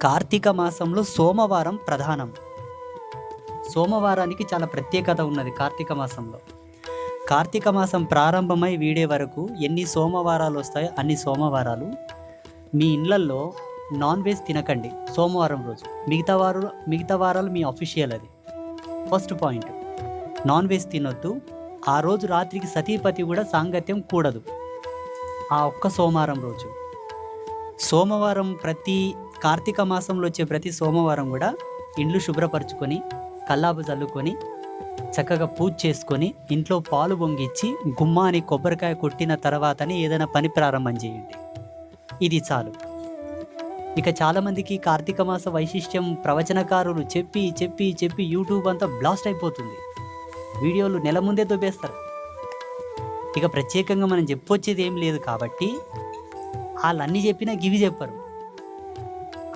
కార్తీక మాసంలో సోమవారం ప్రధానం. సోమవారానికి చాలా ప్రత్యేకత ఉన్నది కార్తీక మాసంలో. కార్తీక మాసం ప్రారంభమై వీడే వరకు ఎన్ని సోమవారాలు వస్తాయో అన్ని సోమవారాలు మీ ఇళ్ళల్లో నాన్ వెజ్ తినకండి సోమవారం రోజు. మిగతా వారాలు మీ అఫీషియల్. అది ఫస్ట్ పాయింట్. నాన్ వెజ్ తినొద్దు. ఆ రోజు రాత్రికి సతీపతి కూడా సాంగత్యం కూడదు ఆ ఒక్క సోమవారం రోజు. సోమవారం కార్తీక మాసంలో వచ్చే ప్రతి సోమవారం కూడా ఇండ్లు శుభ్రపరచుకొని కల్లాపు చల్లుకొని చక్కగా పూజ చేసుకొని ఇంట్లో పాలు పొంగిచ్చి గుమ్మాని కొబ్బరికాయ కొట్టిన తర్వాతనే ఏదైనా పని ప్రారంభం చేయండి. ఇది చాలు. ఇక చాలామందికి కార్తీక మాస వైశిష్ట్యం ప్రవచనకారులు చెప్పి చెప్పి చెప్పి యూట్యూబ్ అంతా బ్లాస్ట్ అయిపోతుంది. వీడియోలు నెల ముందే దొబ్బేస్తారు. ఇక ప్రత్యేకంగా మనం చెప్పొచ్చేది ఏం లేదు కాబట్టి వాళ్ళన్నీ చెప్పినా గివి చెప్పరు.